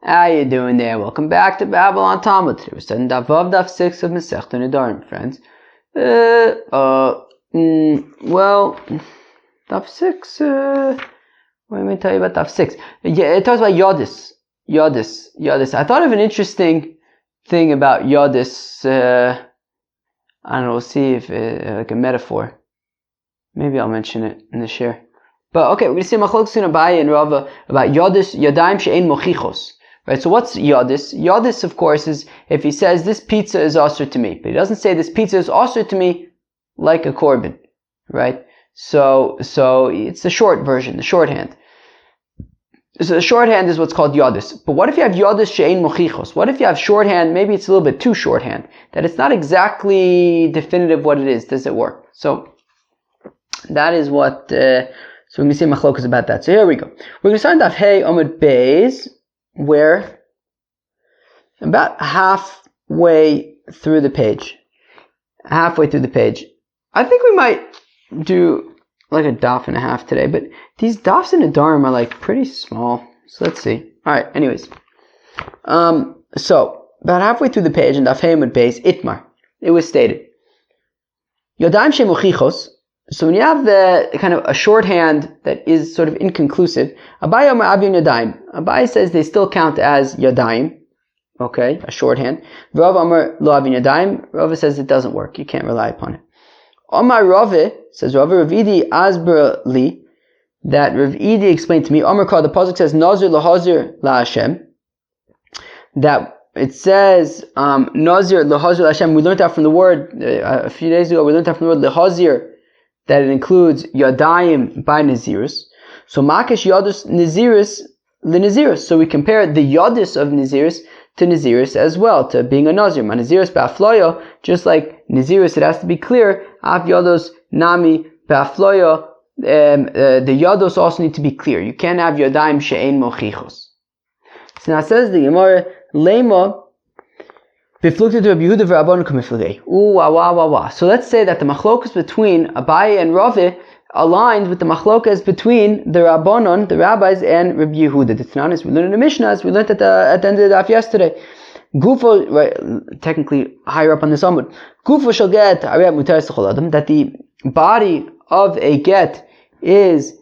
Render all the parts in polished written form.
How you doing there? Welcome back to Babylon Talmud. Today we're studying Daf Vav, Daf 6 of Masechta Nedarim, friends. Daf 6, what am I tell you about Daf 6? Yeah, it talks about Yodis. I thought of an interesting thing about Yodis, I don't know, we'll see if, like a metaphor. Maybe I'll mention it in the share. But okay, we're going to see Machlokes in Abaye and Rava about Yodis, Yadayim she'ein mochichos. Right, so what's Yodis? Yodis, of course, is if he says this pizza is asur to me, but he doesn't say this pizza is asur to me like a korban, right? So it's the short version, the shorthand. So the shorthand is what's called Yodis. But what if you have Yodis she'ein mochichos? What if you have shorthand, maybe it's a little bit too shorthand, that it's not exactly definitive what it is? Does it work? So that is what, so we're going to see Machlokas about that. So here we go. We're going to start Daf Hey Amud Beis, where about halfway through the page. I think we might do like a daf and a half today, but these dafs in Nedarim are like pretty small. So let's see. Alright, anyways. So, about halfway through the page in Daf Hey Amud Beis, Itmar, it was stated, Yodayim she'mochichos. So when you have the kind of a shorthand that is sort of inconclusive, Abaye Amar Avyon Yadayim. Abaye says they still count as Yadayim. Okay, a shorthand. Rav Amar Lo Avyon Yadayim. Rav says it doesn't work. You can't rely upon it. Amar Rav says Rav Idi Asber Li, that Rav Idi explained to me. Amar Kah, the pasuk says Nazir lahazir la Hashem. That it says Nazir lahazir la Hashem. We learned that from the word a few days ago. We learned that from the word lahazir, that it includes Yadayim by Nazirus. So Makish Yodis Nazirus Naziris. So we compare the Yodis of Nazirus to Nazirus as well, to being a Nazir. Nazirus Ba'afloyo, just like Nazirus, it has to be clear. Af Yodos Nami Ba'afloyo, the Yodos also need to be clear. You can't have Yadayim She'ein Mochichos. So now it says the Gemara, Lema, so let's say that the machlokas between Abaye and Rave aligned with the machlokas between the Rabbanon, the rabbis, and Rabbi Yehuda. It's not as we learned in the Mishnah, as we learned at the end of the daf yesterday. Gufo, right, technically higher up on the Amud. Gufo shall get that the body of a get is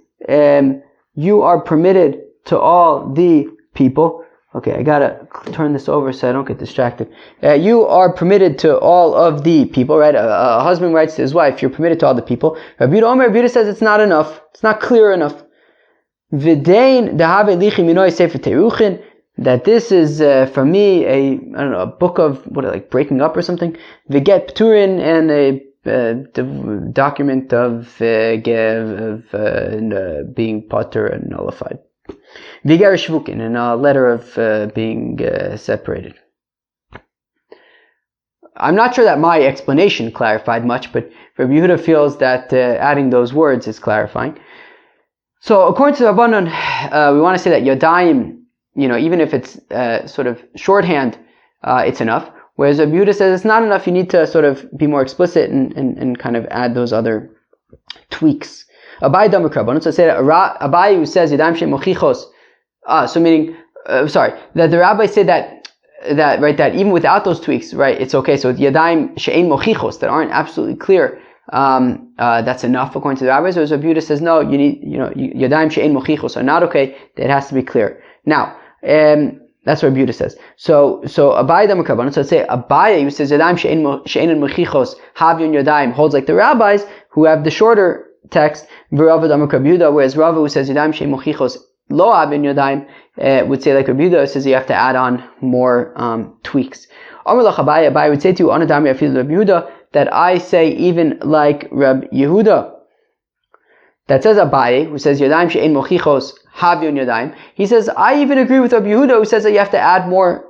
you are permitted to all the people. Okay, I gotta turn this over so I don't get distracted. You are permitted to all of the people, right? A husband writes to his wife, you're permitted to all the people. Rabbi Yehuda says it's not enough. It's not clear enough. V'dein dehave lichi minoi sefer teruchin, that this is for me a book of like breaking up or something. V'get pturin, and a document of being pater and nullified. Vigar Shvukin, and a letter of being separated. I'm not sure that my explanation clarified much, but Rabbi Yehuda feels that adding those words is clarifying. So according to the Rabbanon, we want to say that Yadayim, even if it's sort of shorthand, it's enough. Whereas Rabbi Yehuda says it's not enough, you need to sort of be more explicit and kind of add those other tweaks. Abaye Damar Krabbanon, so say that Abaye who says Yadayim she'ein mochichos, so meaning, that the rabbis say that even without those tweaks, right, it's okay. So Yadayim she'ein mochichos, that aren't absolutely clear, that's enough according to the rabbis. Whereas Rabbi Yehuda says no, you need, Yadayim she'ein mochichos are not okay. It has to be clear. Now, that's what Rabbi Yehuda says. So Abaye Damar Krabbanon, so let's say Abaye who says Yadayim she'ein mochichos havyon Yadayim holds like the rabbis who have the shorter text, whereas Rava who says Yadayim she'ein mochichos lo havyon Yadayim would say like Rabbi Yehuda says you have to add on more tweaks. Amar lach Abaye would say to you Anadami Afil Rabbi Yehuda, that I say even like Rabbi Yehuda that says Abaye who says Yadayim she'ein mochichos havyon Yadayim. He says I even agree with Rabbi Yehuda who says that you have to add more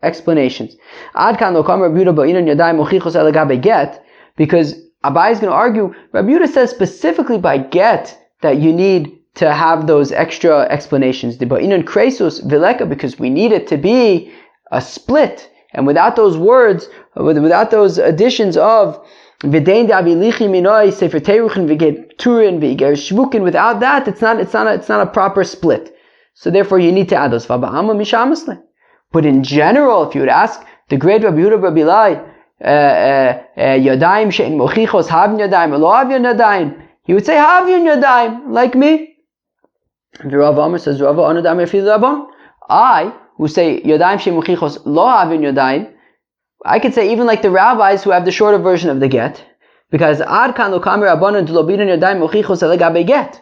explanations. Ad kan lo kam Rabbi Yehuda ba'inan Yadayim mochichos el gabe get, because Abaye is going to argue, Rabbi Yehuda says specifically by get that you need to have those extra explanations. Because we need it to be a split. And without those words, without those additions of without that, it's not a proper split. So therefore you need to add those. But in general, if you would ask the great Rabbi Yehuda Rabbi Lai, Yadayim she'en mochichos havin yadayim, lo havin yadayim, he would say havin yadayim, like me. Rav Amar says, Rav Anadam Yafil Rabban. I, who say Yadayim she'en mochichos lo havin yadayim, I could say even like the rabbis who have the shorter version of the get, because Ad kan lo kamer Rabbanan to lo bidin yadayim mochichos elegabe get.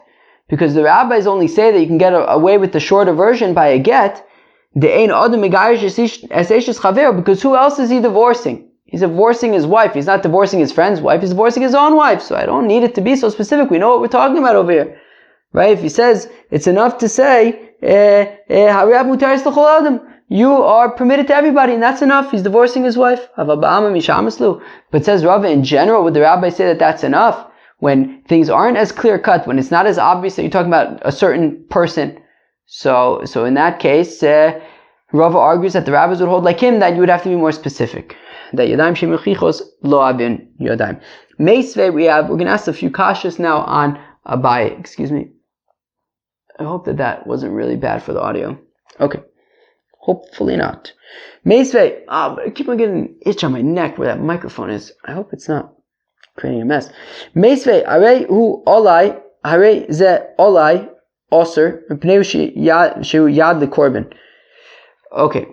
Because the rabbis only say that you can get away with the shorter version by a get, because who else is he divorcing? He's divorcing his wife. He's not divorcing his friend's wife. He's divorcing his own wife. So I don't need it to be so specific. We know what we're talking about over here. Right? If he says, it's enough to say, you are permitted to everybody, and that's enough. He's divorcing his wife. But says Rava, in general, would the rabbi say that that's enough? When things aren't as clear cut, when it's not as obvious that you're talking about a certain person. So in that case, Rava argues that the rabbis would hold like him, that you would have to be more specific. That Yadayim she'mechichos lo avin Yadayim. Meisvei, we're going to ask a few kashas now on Abaye. Excuse me. I hope that wasn't really bad for the audio. Okay. Hopefully not. Meisvei, but I keep on getting an itch on my neck where that microphone is. I hope it's not creating a mess. Meisvei, arei hu olai, arei ze olai, oser, pneu shehu yad lekorban. Okay.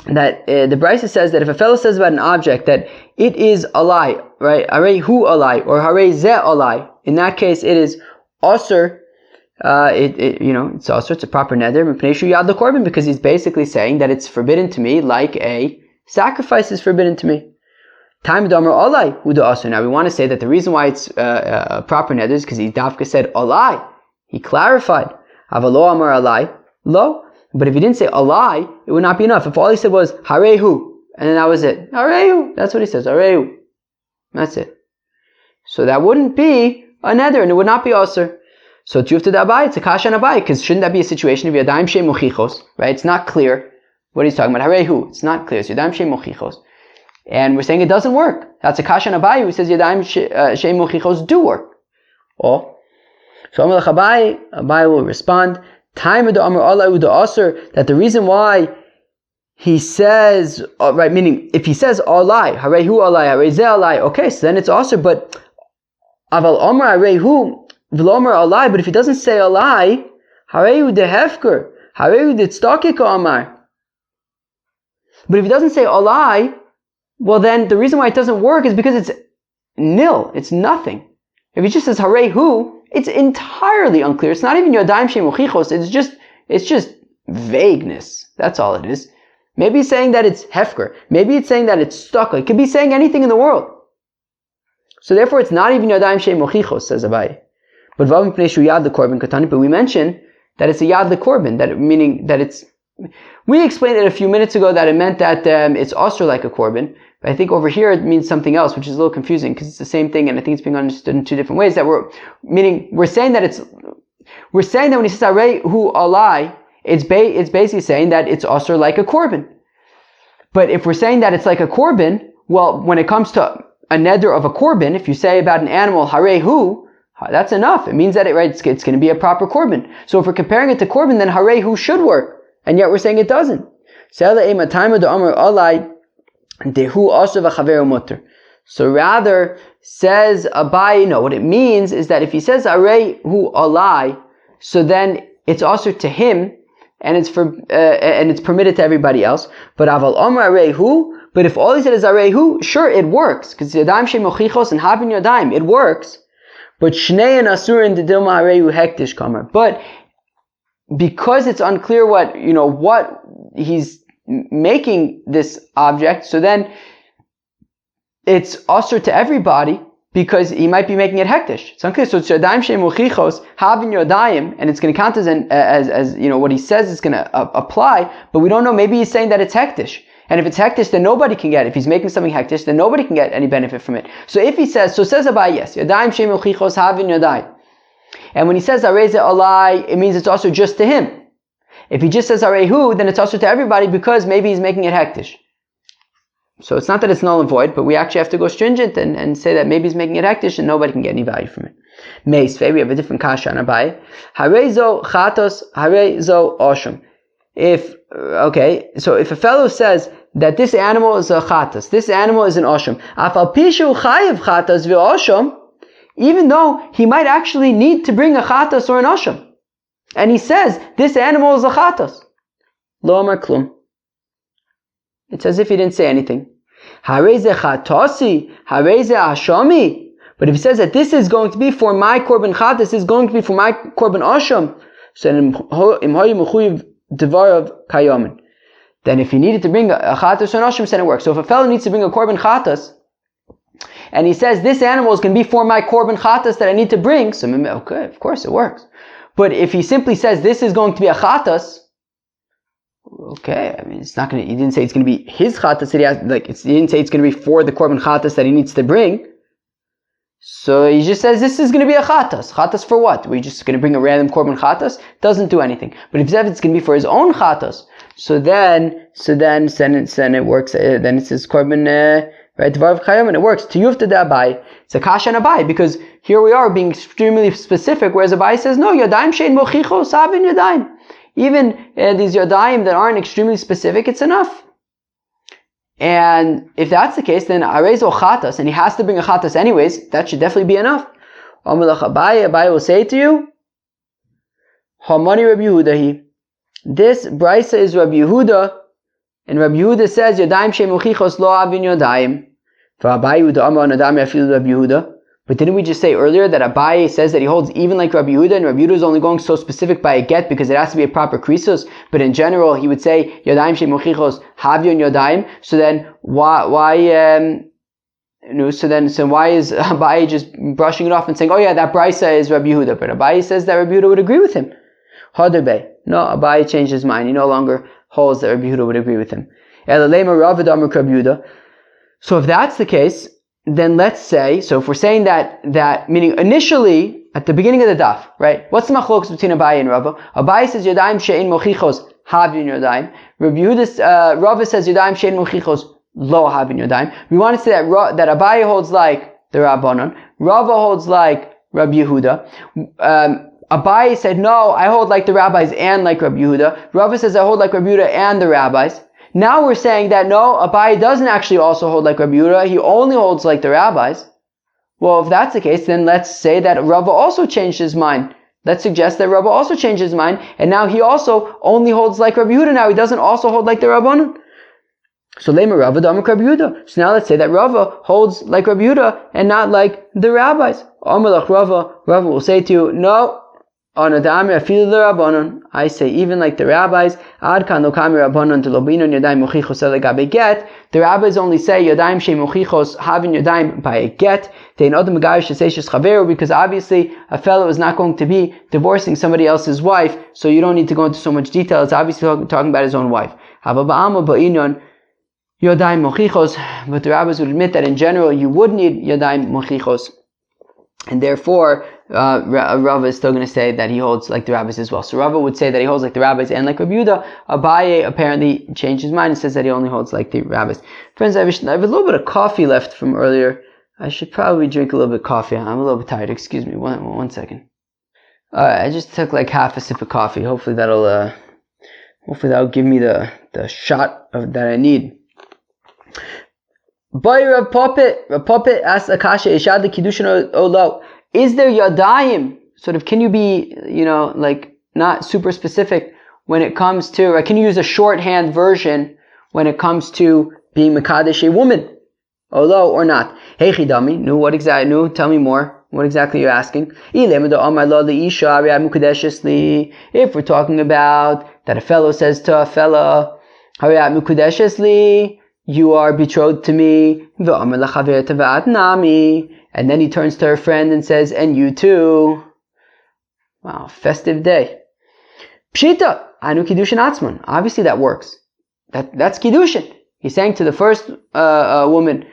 That the Brisa says that if a fellow says about an object that it is a lie, right? Harei hu a lie, or harei ze a lie. In that case, it is osir. It's osir. It's a proper neder. Because he's basically saying that it's forbidden to me, like a sacrifice is forbidden to me. Time damer alai hu the osir. Now we want to say that the reason why it's a proper neder is because he dafka said alai. He clarified. Avalo amar alai lo. But if he didn't say a lie, it would not be enough. If all he said was harehu, and then that was it. Harehu. That's what he says. Harehu. That's it. So that wouldn't be a neder, and it would not be osir. So tiyuf to the Abaye, it's a kasha and Abaye, because shouldn't that be a situation of Yadayim she'en mochichos, right? It's not clear what he's talking about. Harehu. It's not clear. So Yadayim she'en mochichos. And we're saying it doesn't work. That's a kasha and Abaye who says Yadayim she'en mochichos do work. Oh. So Abaye will respond, that the reason why he says, right, meaning if he says alai, harehu alai, hareze alai, okay, so then it's also, but aval omar harehu v'lomer alai, but if he doesn't say alai, harehu de hefker, harehu de tztakika amar. But if he doesn't say alai, well then the reason why it doesn't work is because it's nil, it's nothing. If he just says harehu, it's entirely unclear. It's not even Yadayim she'en mochichos. It's just vagueness. That's all it is. Maybe he's saying that it's hefker. Maybe it's saying that it's stuck. It could be saying anything in the world. So therefore, it's not even Yadayim she'en mochichos, says Abaye. But vav mipnei shu yad lekorban katani. But we mentioned that it's a yad lekorban, meaning that it's. We explained it a few minutes ago that it meant that it's also like a korban. But I think over here it means something else, which is a little confusing because it's the same thing, and I think it's being understood in two different ways. That we're saying that when he says arei hu alai, it's basically saying that it's also like a korban. But if we're saying that it's like a korban, well, when it comes to a neder of a korban, if you say about an animal harei hu, that's enough. It means that it's going to be a proper korban. So if we're comparing it to korban, then harei hu should work, and yet we're saying it doesn't. So rather, says Abaye, no, what it means is that if he says arei hu alai, so then it's also to him, and it's permitted to everybody else. But aval omar arei hu, but if all he said is arei hu, sure, it works, because Yadayim she'en mochichos and havin Yadayim, it works. But shnei and asurin de dilma arei hu hektish kamar. But because it's unclear what he's making this object, so then it's usher to everybody because he might be making it hektish. It's unclear. So it's Yadayim she'en mochichos havin Yadayim, and it's going to count as what he says is going to apply. But we don't know. Maybe he's saying that it's hektish, and if it's hektish, then nobody can get it. If he's making something hektish, then nobody can get any benefit from it. So if he says, says Abaye, yes, Yadayim she'en mochichos havin Yadayim, and when he says arei ze alai, it means it's also just to him. If he just says harehu, then it's also to everybody because maybe he's making it hektish. So it's not that it's null and void, but we actually have to go stringent and say that maybe he's making it hektish and nobody can get any value from it. Meisvei, we have a different kasha on Abaye. Harezo chatos, harezo osham. so if a fellow says that this animal is a chatas, this animal is an osham, afal pishu chayiv chatas v'osham, even though he might actually need to bring a chatas or an osham, and he says this animal is a chatas, lo amar klum. It's as if he didn't say anything. Hareze chatasi, hareze ashami. But if he says that this is going to be for my korban chatas, this is going to be for my korban osham, so im hayu mechuyev devarav kayamin. Then if he needed to bring a chatas or an osham, then it works. So if a fellow needs to bring a korban chatas, and he says this animal is going to be for my korban chatas that I need to bring, so okay, of course it works. But if he simply says this is going to be a chatas, okay, I mean, it's not going to, he didn't say it's going to be his chatas that he has, he didn't say it's going to be for the korban chatas that he needs to bring. So he just says this is going to be a chatas. Chatas for what? We're just going to bring a random korban chatas? Doesn't do anything. But if he says it's going to be for his own chatas, so then it works. Then it says korban, right? Dvarav chayam, and it works. To yufta de Abai. It's a kasha and Abai, because here we are being extremely specific, whereas Abai says no, yadayim shein mochicho savin yadayim. Even these yadayim that aren't extremely specific, it's enough. And if that's the case, then arezo chatas, and he has to bring a chatas anyways, that should definitely be enough. Abai will say to you, Hamani Rabbi Yehuda, this brisa is Rabbi Yehuda, and Rabbi Yehuda says, Yadayim shemuchichos lo avin yadayim. For Abai Yehuda Amar Nadam Yafilu Rabbi Yehuda. But didn't we just say earlier that Abai says that he holds even like Rabbi Yehuda, and Rabbi Yehuda is only going so specific by a get because it has to be a proper krisos, but in general he would say Yadayim shemuchichos havyon yadayim. So then why is Abai just brushing it off and saying, oh yeah, that brisa is Rabbi Yehuda? But Abai says that Rabbi Yehuda would agree with him. Hadebe. No, Abai changed his mind. He no longer holds that Rabbi Yehuda would agree with him. So if that's the case, then let's say, so if we're saying that meaning initially, at the beginning of the daf, right? What's the machlokas between Abai and Rava? Abai says, Yadayim she'en mochichos havin yadayim. Rabbi Yehuda, Rava says, Yadayim she'en mochichos lo havin yadayim. We want to say that Abai holds like the Rabbanon. Rava holds like Rabbi Yehuda. Abai said, no, I hold like the rabbis and like Rabbi Yehuda. Rava says, I hold like Rabbi Yehuda and the rabbis. Now we're saying that no, Abai doesn't actually also hold like Rabbi Yehuda. He only holds like the rabbis. Well, if that's the case, then let's say that Rava also changed his mind. Let's suggest that Rava also changed his mind, and now he also only holds like Rabbi Yehuda. Now he doesn't also hold like the Rabbanon. So Lema Rava Damak Rabbi Yehuda. So now let's say that Rava holds like Rabbi Yehuda and not like the rabbis. Amalach Rava will say to you, no, I say even like the rabbis, the rabbis only say yadayim she mochichos having yadayim by a get. Because obviously a fellow is not going to be divorcing somebody else's wife, so you don't need to go into so much detail. It's obviously talking about his own wife. But the rabbis would admit that in general you would need yadayim mochichos. And therefore, Rava is still going to say that he holds like the rabbis as well. So Rava would say that he holds like the rabbis and like Rabbi Yehuda. Abaye apparently changed his mind and says that he only holds like the rabbis. Friends, I have a little bit of coffee left from earlier. I should probably drink a little bit of coffee. I'm a little bit tired. Excuse me. One second. Alright, I just took like half a sip of coffee. Hopefully that'll give me the shot that I need. Boy, Rav Puppet asks Akasha, Ishad the Kiddushin Olo. Is there Yadayim? Sort of, can you be, like, not super specific when it comes to, or can you use a shorthand version when it comes to being Mekadesh a woman? Olo or not? Hey Chidami, tell me more. What exactly are you asking? If we're talking about that a fellow says to a fellow, you are betrothed to me, and then he turns to her friend and says, and you too. Wow, festive day. Pshita, anu kiddushin atzman. Obviously that works. That's kiddushin. He's saying to the first woman,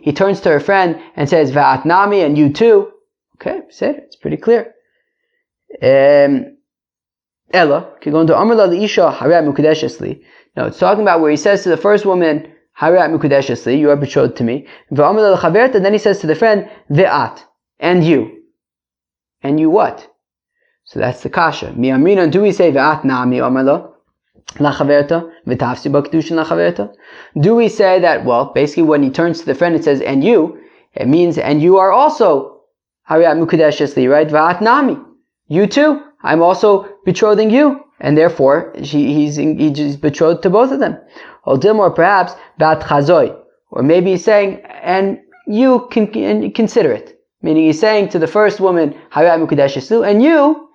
he turns to her friend and says, va'atnami, and you too. Okay, said it. It's pretty clear. Ella, going to Amrla Isha Harat Mukadeshesli. No, it's talking about where he says to the first woman, Harat Mukadeshesli, you are betrothed to me. And then he says to the friend, Ve'at, and you. And you what? So that's the kasha. Mi amrinan, do we say Ve'at nami Amrla? lachaverta v'tafsi b'kedushin lachaverta? Do we say that, well, basically when he turns to the friend it says, and you, it means, and you are also hariyat mukadeshes li, right? V'at nami. You too, I'm also betrothing you. And therefore, he's betrothed to both of them. Or Dilmor, perhaps, bat chazoi. Or maybe he's saying, and you can consider it. Meaning he's saying to the first woman, hariyat mukadeshes li, and you,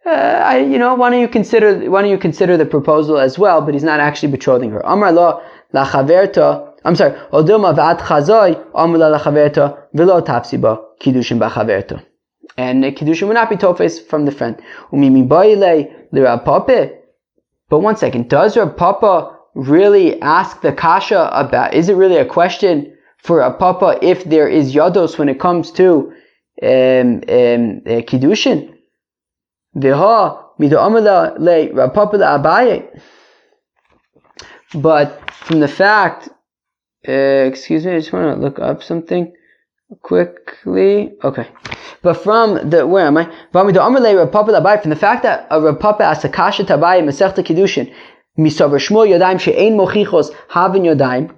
why don't you consider the proposal as well? But he's not actually betrothing her. Amar lo lachaverta. I'm sorry. Odilma v'at chazoi amar lo lachaverta v'lo tapsi ba kiddushin b'chaverta. And kiddushin would not be tofes from the friend. Umimi baile l'Rav Papa. But one second, does Rav Papa really ask the kasha about? Is it really a question for Rav Papa if there is yados when it comes to kiddushin? But from the fact, excuse me, I just want to look up something quickly. Okay. But from the, where am I? From the fact that Rav Papa asked a kasha tabai Masechta Kiddushin, misavar Shmuel Yodayim she'ein mochichos havin Yodayim.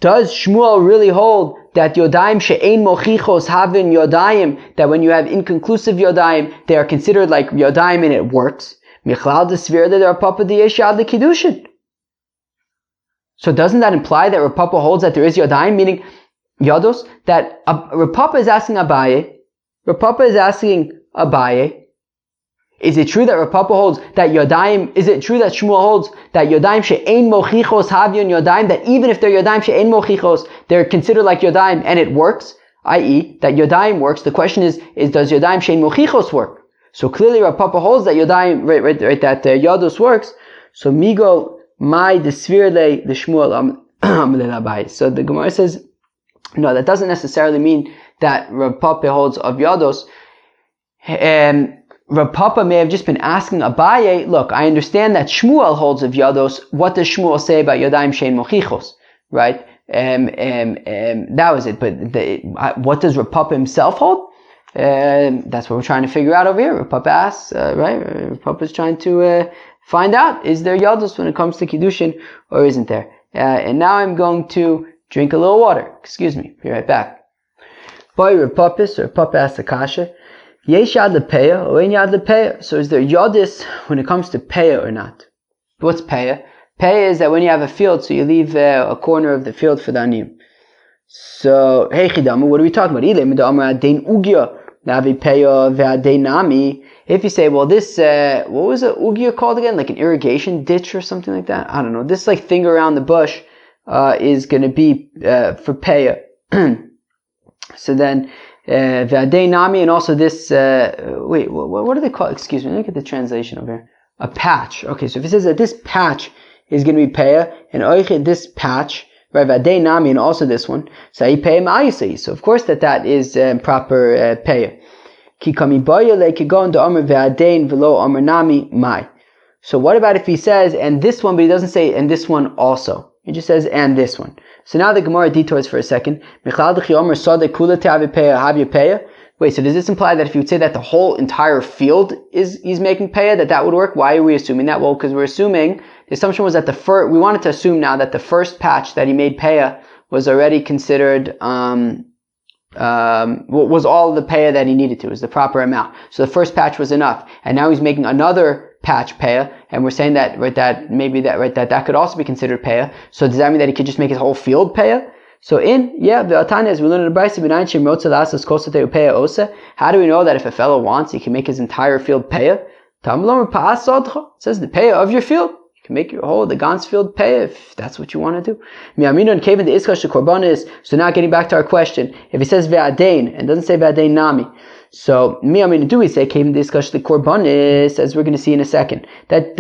Does Shmuel really hold that Yodayim she'ein mochichos havin Yodayim, that when you have inconclusive Yodayim, they are considered like Yodayim and it works? Michlal desvir that Rav Papa diyeshad the Kiddushin. So doesn't that imply that Rav Papa holds that there is Yodayim, meaning Yados, that Rav Papa is asking Abaye, is it true that Rav Papa holds that Yodayim, is it true that Shmuel holds that Yodayim she'ein mochichos havyon Yodayim, that even if they're Yodayim she'ein mochichos, they're considered like Yodayim and it works, i.e. that Yodayim works? The question is does Yodayim she'ein mochichos work? So clearly Rav Papa holds that Yodayim, right, that Yados works. So migo mai desvirle the Shmuel Abaye. So the Gemara says, no, that doesn't necessarily mean that Rav Papa holds of Yados. Rav Papa may have just been asking Abaye, look, I understand that Shmuel holds of Yados. What does Shmuel say about Yodayim she'ein mochichos? Right? That was it. But what does Rav Papa himself hold? That's what we're trying to figure out over here. Rav Papa asks, right? Rav Papa is trying to find out, is there Yados when it comes to Kiddushin or isn't there? And now I'm going to drink a little water. Excuse me. Be right back. Boy, Rav Papa asked the kasha. Yesh yad lepeya or ein yad lepeya. So is there yodis when it comes to peya or not? What's peya? Peya is that when you have a field, so you leave a corner of the field for the aniyim. So, hey chidama, what are we talking about? If you say, well, this, what was a ugya called again? Like an irrigation ditch or something like that? I don't know. This like thing around the bush is going to be for peya. So then, V'adei nami, and also this, what do they call it? Excuse me, let me get the translation over here. A patch. Okay, so if it says that this patch is going to be peya, and oiche, this patch, right, V'adei nami, and also this one, so of course that is proper peya. Ki kami boya le ki go into omer v'adein v'lo omer nami mai. So what about if he says, and this one, but he doesn't say, and this one also. He just says, and this one. So now the Gemara detours for a second. Wait, so does this imply that if you would say that the whole entire field he's making peya, that would work? Why are we assuming that? Well, because we're assuming, the assumption was that we wanted to assume now that the first patch that he made peya was already considered, was all the peya that he needed to, was the proper amount. So the first patch was enough. And now he's making another patch peya, and we're saying that that could also be considered peya. So does that mean that he could just make his whole field peya? So the Atanya, as we learned in the Brisa, how do we know that if a fellow wants, he can make his entire field peya? It says the peya of your field. You can make the Gans field peya if that's what you want to do. So now getting back to our question, if it says ve'adein and doesn't say ve'adein nami, so do we say came discuss the korbanis, as we're going to see in a second, that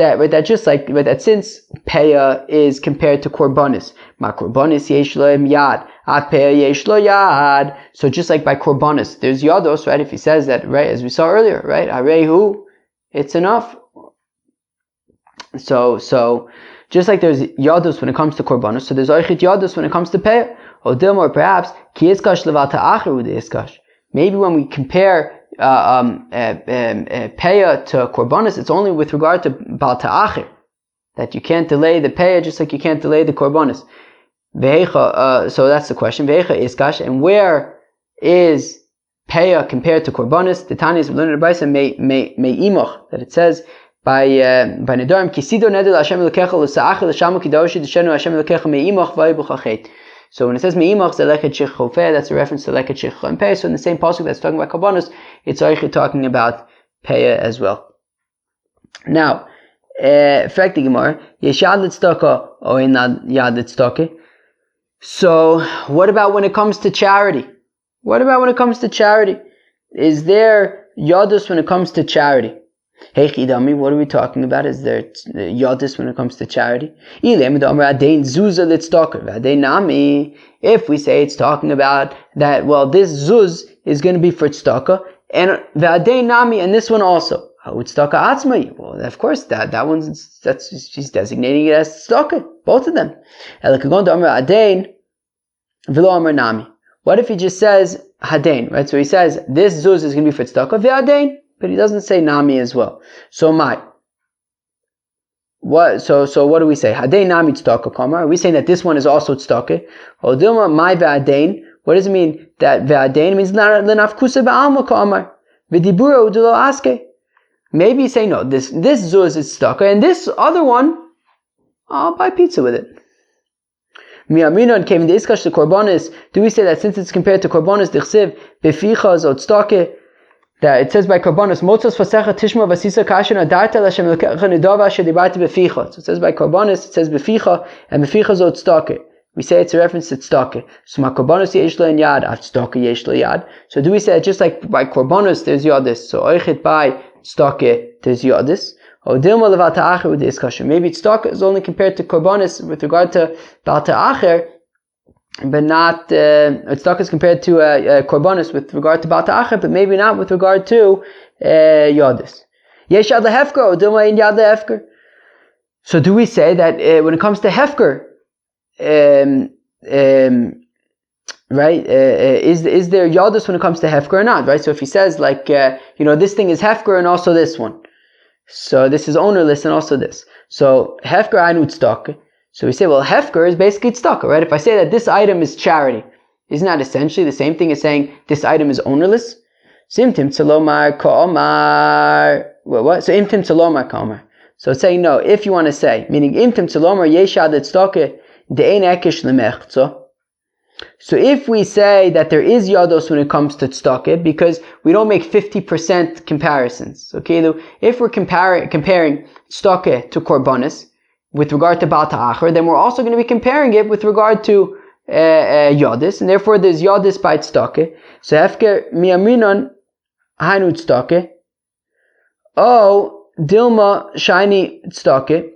just like that since peya is compared to korbanis, ma korbanis yesh lohem yad, at peya yesh lo yad. So just like by korbanis, there's yados, right? If he says that, right, as we saw earlier, right, arehu, it's enough. So just like there's yados when it comes to korbanos, so there's oichit yados when it comes to peya. Or dilmor, perhaps ki iskash leval ta'acher u'de iskash. Maybe when we compare peya to korbanos, it's only with regard to bal ta'acher. that you can't delay the payah just like you can't delay the korbanos. So that's the question. Ve'echa iskash, and where is payah compared to korbanos? The Tanya is learning about me'imoch, that it says by Nedarim, Kisido nedel Hashem Elokecha l'sa'ach l'shamu kidoshi d'shenu Hashem Elokecha me'imoch v'yibuchachet. So when it says me'imoch, the leket shich chofeh, that's a reference to leket shich and payah. So in the same pasuk that's talking about korbanos, it's actually talking about payah as well. Now, fragt die Gemara, yesh yad l'tzedakah or not yad l'tzedakah. So what about when it comes to charity? What about when it comes to charity? Is there yadus when it comes to charity? Hey Chidami, what are we talking about? Is there yadus when it comes to charity? If we say it's talking about that, well, this zuz is going to be for tzedakah, and v'adei nami, and this one also. Well, of course, that one's, she's designating it as tzedakah, both of them. What if he just says hadain, right? So he says this zuz is going to be for tzedakah v'hadain, but he doesn't say nami as well. So what? So what do we say? Hadain nami tzedakah kamar. Are we saying that this one is also tzedakah? Or dilma my v'hadain. What does it mean that v'hadain means lenafkusa ba'alma kamar v'dibura udulo aske? Maybe he's saying no. This zuz is tzedakah, and this other one, I'll buy pizza with it. Mi'aminon came in the iskash to korbanos. Do we say that since it's compared to korbanos, dichsiv befichas or tzedakah, that it says by korbanos motzos fasecha tishma vasisa kashin adarta l'Hashem Elokecha nidava asher dibarta beficha. So it says by korbanos, it says beficha, and beficha zot tzedakah. We say it's a reference to tzedakah. So ma korbanos yesh lo yad, av tzedakah yesh lo yad. So do we say that just like by korbanos there's yadis, so oichet by tzedakah there's yadis? Or dilma leval ta'acher with the discussion. Maybe tzedakah is only compared to korbanos with regard to bal ta'acher, but not tzedakah is compared to korbanos with regard to bal ta'acher, but maybe not with regard to yadis. Yesh yad lehefker or dilma in yad lehefker. So do we say that when it comes to hefker, right? Is there yadus when it comes to hefker or not? Right. So if he says like this thing is hefker and also this one, so this is ownerless and also this. So hefker anu tzedakah. So we say, well, hefker is basically tzedakah, right? If I say that this item is charity, isn't that essentially the same thing as saying this item is ownerless? Simtim tzalomar ka'omar. Well, what? So imtim tzalomar ka'omar. So it's saying no. If you want to say, meaning imtim tzalomar yeshad tzedakah de'ein ekish lemechzo. So if we say that there is yados when it comes to tzedakah, because we don't make 50% comparisons, okay? If we're comparing tzedakah to korbanos with regard to bal ta'acher, then we're also going to be comparing it with regard to yadis, and therefore there's yadis by tzedakah. So hefker mi'aminon hainu tzedakah, dilma shiny tzedakah.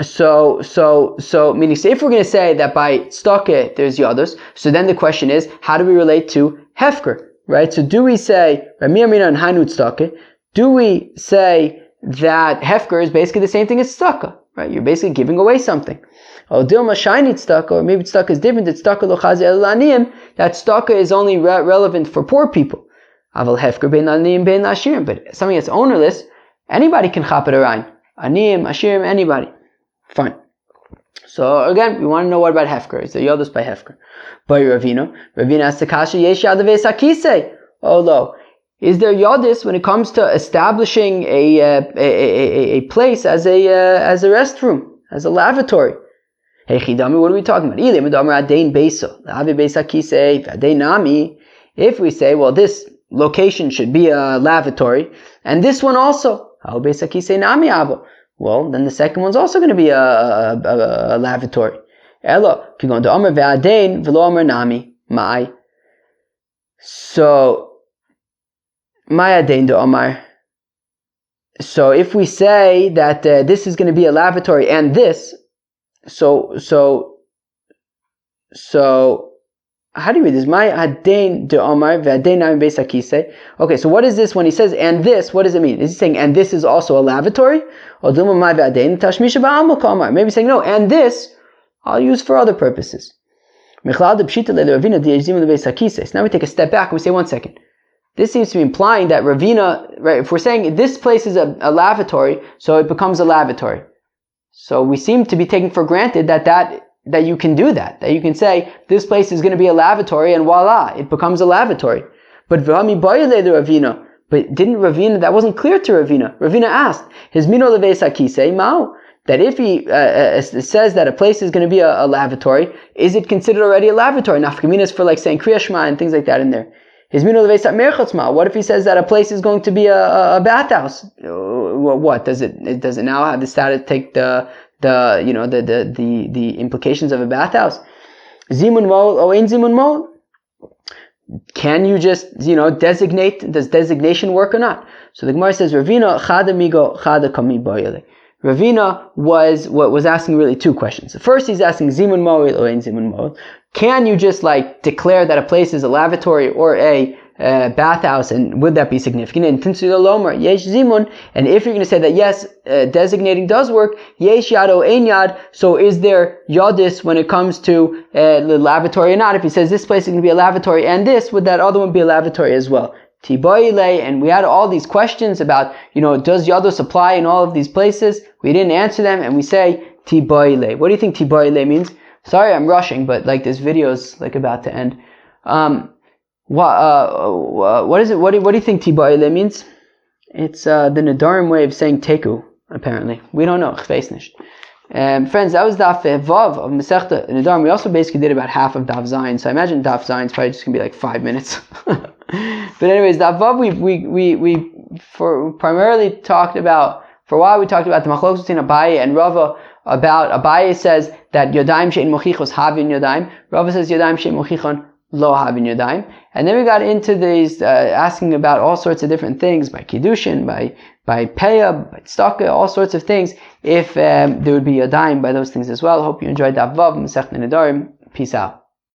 So meaning, if we're going to say that by tzedakah there's yados, so then the question is, how do we relate to hefker, right? So do we say mi'aminon hainu tzedakah? Do we say that hefker is basically the same thing as tzedakah? Right, you're basically giving away something. Dilma shiny tzedakah, or maybe tzedakah is different. It's tzedakah lo chazi el aniyim. That tzedakah is only relevant for poor people. Aval hefker bein aniyim bein ashirim. But something that's ownerless, anybody can chap it around. Aniyim, ashirim, anybody. Fine. So again, we want to know what about hefker. Is there yodus by hefker? By Ravina asks the kasha yesh yadav esakise. Oh lo. Is there yadis when it comes to establishing a place as a restroom, as a lavatory? Hey Chidami, what are we talking about? If we say, well, this location should be a lavatory, and this one also, well, then the second one's also going to be a lavatory. So So if we say that this is going to be a lavatory and this, so how do you read this? Okay, so what is this when he says and this? What does it mean? Is he saying and this is also a lavatory? Or maybe saying no, and this I'll use for other purposes. Now we take a step back and we say, 1 second. This seems to be implying that Ravina, right, if we're saying this place is a lavatory, so it becomes a lavatory. So we seem to be taking for granted that you can do that you can say, this place is going to be a lavatory, and voila, it becomes a lavatory. But V'hami Bayale the Ravina. But didn't Ravina, that wasn't clear to Ravina. Ravina asked, his mino leves hakise mao, that if he says that a place is going to be a lavatory, is it considered already a lavatory? Nafkaminas for like saying Kriya Shema and things like that in there. His mino leves merchotz mao. What if he says that a place is going to be a bathhouse? What does it now have the status? Take the implications of a bathhouse. Zimun mol o ein zimun mol. Can you just, designate? Does designation work or not? So the Gemara says, Ravina chada migo chada kami boyele. Ravina was asking really two questions. First, he's asking zimun mol or ein zimun mol. Can you just declare that a place is a lavatory or a bathhouse, and would that be significant? And yesh zimun, and if you're going to say that yes, designating does work, yesh yad o ein yad, so is there yadis when it comes to the lavatory or not? If he says this place is going to be a lavatory and this, would that other one be a lavatory as well? Tiboile, and we had all these questions about, does yados apply in all of these places? We didn't answer them, and we say tiboile. What do you think tiboile means? Sorry, I'm rushing, but this video is about to end. What is it? What do you think tiboile means? It's the Nedarim way of saying teku. Apparently, we don't know. Friends, that was Daf Vav of Masechta Nedarim. We also basically did about half of Daf Zayin, so I imagine Daf Zayin is probably just gonna be 5 minutes. But anyways, Daf Vav we primarily talked about, for a while we talked about the machlokes between Abaye and Rava. About Abaye says that Yodayim she'in mochichos havin Yodayim. Rava says Yodayim she'in mochichon lo havin Yodayim. And then we got into these asking about all sorts of different things, by Kiddushin, by Peah, by Tzedakah, all sorts of things, if there would be Yodayim by those things as well. Hope you enjoyed that Vav, Masechta Nedarim. Peace out.